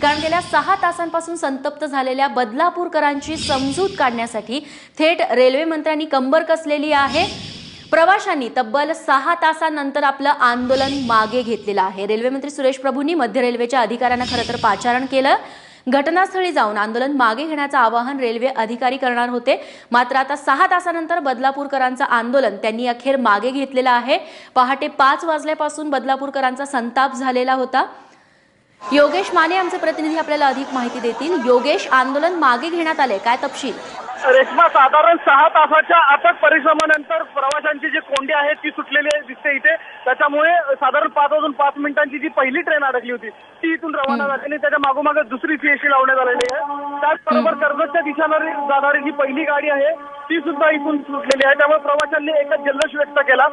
कारण गेल्या 6 तासांपासून संतप्त झालेल्या बदलापूरकरांची समजूत काढण्यासाठी थेट रेल्वे मंत्र्यांनी कंबर कसलेली आहे। प्रवाशांनी तब्बल 6 तासांनंतर आपलं आंदोलन मागे घेतलेलं आहे। रेल्वे मंत्री सुरेश प्रभूंनी मध्य रेल्वेच्या अधिकाऱ्यांना खरं तर पाचारण केलं। घटनास्थळी जाऊन आंदोलन मागे घेण्याचं आवाहन रेल्वे अधिकारी करणार होते, मात्र आता 6 तासांनंतर बदलापूरकरांचं आंदोलन त्यांनी अखेर मागे घेतलेलं आहे। पहाटे 5 वाजल्यापासून बदलापूरकरांचा संताप झालेला होता। योगेश माने आमचे प्रतिनिधी आपल्याला अधिक माहिती देतील। योगेश, आंदोलन मागे घेण्यात आले, काय तपशील? रेश्मा, साधारण 6 तासाच्या अथक परिश्रमानंतर प्रवाशांची जी कोंडी आहे ती सुटलेली दिसते इथे। त्याच्यामुळे साधारण 5 वाजून 5 मिनिटांची जी पहिली ट्रेन अडकली होती ती इथून रवाना झाली आणि त्याच्या मागोमाग दुसरी सीएसटी लावण्यात आलेली आहे। त्याचबरोबर कर्जतच्या दिशेला जाणारी जी पहिली गाडी आहे ती सुद्धा इथून सुटलेली आहे। त्यामुळे प्रवाशांनी एकच जल्लोष व्यक्त केला।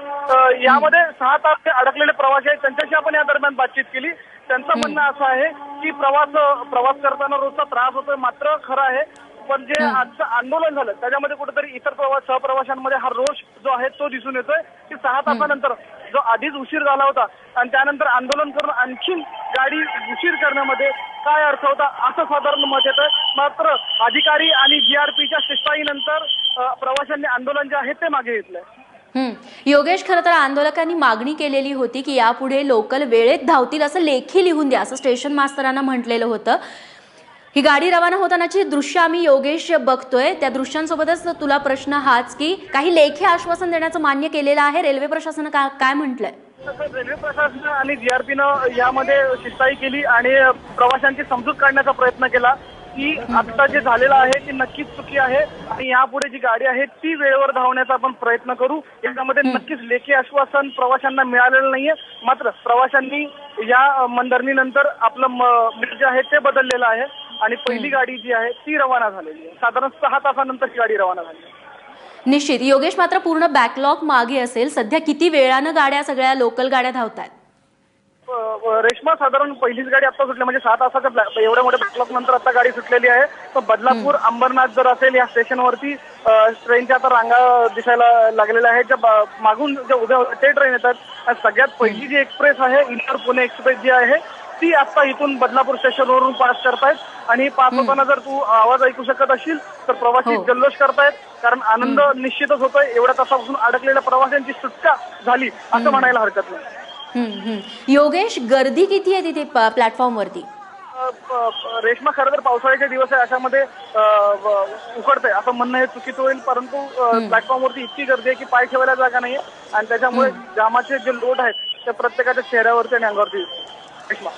यामध्ये 6 तास ते अडकलेले प्रवासी आहेत, त्यांच्याशी आपण या दरम्यान बातचीत केली। त्यांचं म्हणणं असं आहे की प्रवास करताना रोजचा त्रास होतोय, मात्र खरं आहे पण जे आजचं आंदोलन झालं त्याच्यामध्ये कुठेतरी इतर सहप्रवाशांमध्ये हा रोष जो आहे तो दिसून येतोय की 6 तासानंतर जो आधीच उशीर झाला होता आणि त्यानंतर आंदोलन करून आणखीन गाडी उशीर करण्यामध्ये काय अर्थ होता असं साधारण मत येतंय। मात्र अधिकारी आणि जीआरपीच्या शिस्ताईनंतर प्रवाशांनी आंदोलन जे आहे ते मागे घेतलंय। योगेश, खरं तर आंदोलकांनी मागणी केलेली होती की यापुढे लोकल वेळेत धावतील असं लेखी लिहून द्या, असं स्टेशन मास्तरांना म्हटलेलं होतं। ही गाडी रवाना होतानाची दृश्य आम्ही योगेश बघतोय, त्या दृश्यांसोबतच तुला प्रश्न हाच की काही लेखी आश्वासन देण्याचं मान्य केलेलं आहे, रेल्वे प्रशासनानं काय म्हटलंय? रेल्वे प्रशासन आणि जीआरपीनं यामध्ये शिस्ताई केली आणि प्रवाशांची समजूत काढण्याचा प्रयत्न केला की आता जे झालेलं आहे ती नक्कीच चुकी आहे आणि यापुढे जी गाडी आहे ती वेळेवर धावण्याचा आपण प्रयत्न करू। यामध्ये नक्कीच लेखी आश्वासन प्रवाशांना मिळालेलं नाहीये, मात्र प्रवाशांनी या मनधरणीनंतर आपलं जे आहे ते बदललेलं आहे आणि पहिली गाडी जी आहे ती रवाना झालेली आहे। साधारण 6 तासानंतर ही गाडी रवाना झाली। निश्चित योगेश, मात्र पूर्ण बॅकलॉग मागे असेल, सध्या किती वेळानं गाड्या सगळ्या लोकल गाड्या धावतात? रेश्मा, साधारण पहिलीच गाडी आता सुटली म्हणजे 6 तासाच्या एवढ्या मोठ्या बॅकलॉग नंतर आता गाडी सुटलेली आहे। तर बदलापूर अंबरनाथ जर असेल या स्टेशनवरती ट्रेनच्या आता रांगा दिसायला लागलेल्या आहेत। ज्या मागून जे उभ्या होत्या ते ट्रेन येतात। सगळ्यात पहिली जी एक्सप्रेस आहे इंदोर पुणे एक्सप्रेस जी आहे ती आता इथून बदलापूर स्टेशनवरून पास करतायत आणि पास होताना जर तू आवाज ऐकू शकत असशील तर प्रवासी जल्लोष करतायत, कारण आनंद निश्चितच होतोय। एवढ्या तासापासून अडकलेल्या प्रवाशांची सुटका झाली असं म्हणायला हरकत नाही। योगेश, गर्दी किती आहे तिथे प्लॅटफॉर्मवरती? रेश्मा, खरं तर पावसाळ्याचे दिवस आहे अशामध्ये उकडतंय असं म्हणणं हे चुकीचं होईल, परंतु प्लॅटफॉर्मवरती इतकी गर्दी आहे की पाय ठेवायला जागा नाहीये आणि त्याच्यामुळे जामाचे जे लोड आहेत ते प्रत्येकाच्या चेहऱ्यावरती आणि अंगावरती रेश्मा।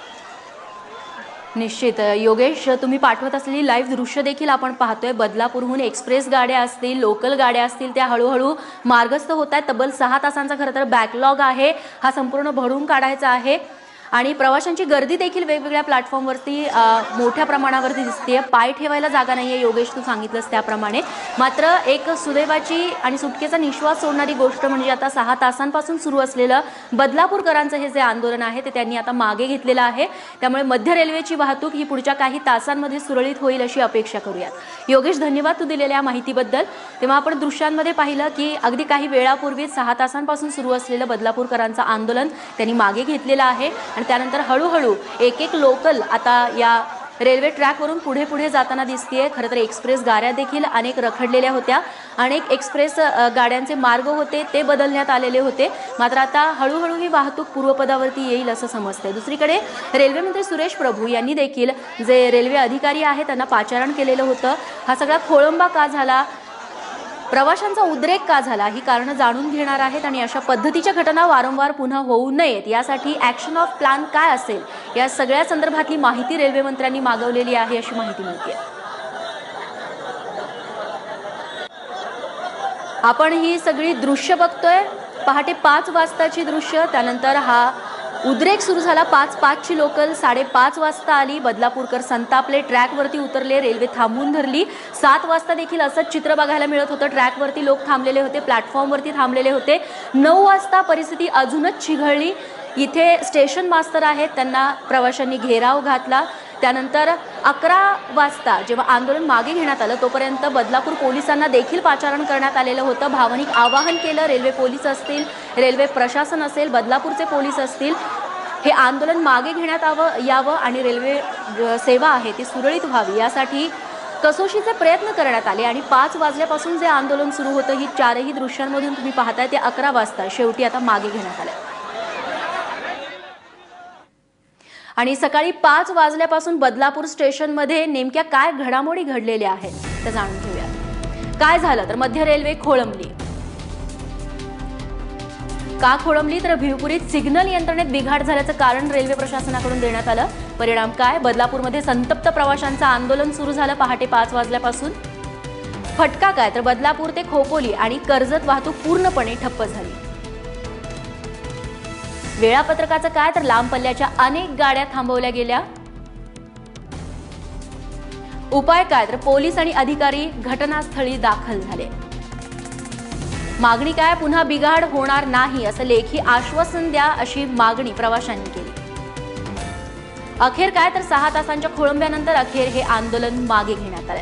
निश्चित योगेश, तुम्ही पाठवत असलेली लाईव्ह दृश्य देखील आपण पाहतोय। बदलापूरहून एक्सप्रेस गाड्या असतील, लोकल गाड्या असतील, त्या हळूहळू मार्गस्थ होत आहेत। तब्बल 6 तासांचा खरं तर बॅकलॉग आहे, हा संपूर्ण भरून काढायचा आहे आणि प्रवाशांची गर्दी देखील वेगवेगळ्या प्लॅटफॉर्मवरती मोठ्या प्रमाणावरती दिसते। पाय ठेवायला जागा नाहीये योगेश, तू सांगितलंस त्याप्रमाणे। मात्र एक सुदैवाची आणि सुटकेचा निश्वास सोडणारी गोष्ट म्हणजे आता 6 तासांपासून सुरू असलेलं बदलापूरकरांचं हे जे आंदोलन आहे ते त्यांनी आता मागे घेतलेलं आहे। त्यामुळे मध्य रेल्वेची वाहतूक ही पुढच्या काही तासांमध्ये सुरळीत होईल अशी अपेक्षा करूयात। योगेश, धन्यवाद तू दिलेल्या माहितीबद्दल। तेव्हा आपण दृश्यांमध्ये पाहिलं की अगदी काही वेळापूर्वीच 6 तासांपासून सुरू असलेलं बदलापूरकरांचं आंदोलन त्यांनी मागे घेतलेलं आहे आणि त्यानंतर हळूहळू एक लोकल आता या रेल्वे ट्रॅकवरून पुढे जाताना दिसतेय। खरं तर एक्सप्रेस गाड्या देखील अनेक रखडलेल्या होत्या, अनेक एक्सप्रेस गाड्यांचे मार्ग होते ते बदलण्यात आलेले होते, मात्र आता हळूहळू ही वाहतूक पूर्वपदावरती येईल असं समजतंय। दुसरीकडे रेल्वे मंत्री सुरेश प्रभू यांनी देखील जे रेल्वे अधिकारी आहेत त्यांना पाचारण केलेलं होतं। हा सगळा खोळंबा का झाला, प्रवाशांचा उद्रेक का झाला, ही कारणं जाणून घेणार आहेत आणि अशा पद्धतीच्या घटना वारंवार पुन्हा होऊ नयेत यासाठी ॲक्शन ऑफ प्लॅन काय असेल या सगळ्या संदर्भातली माहिती रेल्वे मंत्र्यांनी मागवलेली आहे अशी माहिती मिळते। आपण ही सगळी दृश्य बघतोय, पहाटे 5 वाजताची दृश्य। त्यानंतर हा उद्रेक सुरू झाला। 5:05ची लोकल 5:30 वाजता आली। बदलापूरकर संतापले, ट्रॅकवरती उतरले, रेल्वे थांबून धरली। 7 वाजता देखील असंच चित्र बघायला मिळत होतं, ट्रॅकवरती लोक थांबलेले होते, प्लॅटफॉर्मवरती थांबलेले होते। 9 वाजता परिस्थिती अजूनच चिघळली। इथे स्टेशन मास्तर आहेत, त्यांना प्रवाशांनी घेराव घातला। त्यानंतर 11 वाजता जेव्हा आंदोलन मागे घेण्यात आलं तोपर्यंत बदलापूर पोलिसांना देखील पाचारण करण्यात आलेलं होतं। भावनिक आवाहन केलं, रेल्वे पोलीस असतील, रेल्वे प्रशासन असेल, बदलापूरचे पोलीस असतील, हे आंदोलन मागे घेण्यात यावं आणि रेल्वे सेवा आहे ती सुरळीत व्हावी यासाठी कसोशीचे प्रयत्न करण्यात आले आणि 5 वाजल्यापासून जे आंदोलन सुरू होतं ही चारही दृश्यांमधून तुम्ही पाहताय ते 11 वाजता शेवटी आता मागे घेण्यात आले आणि सकाळी 5 वाजल्यापासून बदलापूर स्टेशनमध्ये नेमक्या काय घडामोडी घडलेल्या आहेत ते जाणून घेऊया. काय झालं तर मध्य रेल्वे खोळंबली. का खोळंबली तर भिवपुरीत सिग्नल यंत्रणेत बिघाड झाल्याचं कारण रेल्वे प्रशासनाकडून देण्यात आलं. परिणाम काय? बदलापूरमध्ये संतप्त प्रवाशांचं आंदोलन सुरू झालं पहाटे 5 वाजल्यापासून. फटका काय तर बदलापूर ते खोपोली आणि कर्जत वाहतूक पूर्णपणे ठप्प झाली. वेळापत्रकाचं काय तर लांब पल्ल्याच्या अनेक गाड्या थांबवल्या गेल्या. उपाय काय तर पोलीस आणि अधिकारी घटनास्थळी दाखल झाले. मागणी काय? पुन्हा बिघाड होणार नाही असं लेखी आश्वासन द्या अशी मागणी प्रवाशांनी केली. अखेर काय तर 6 तासांच्या खोळंब्यानंतर अखेर हे आंदोलन मागे घेण्यात आले.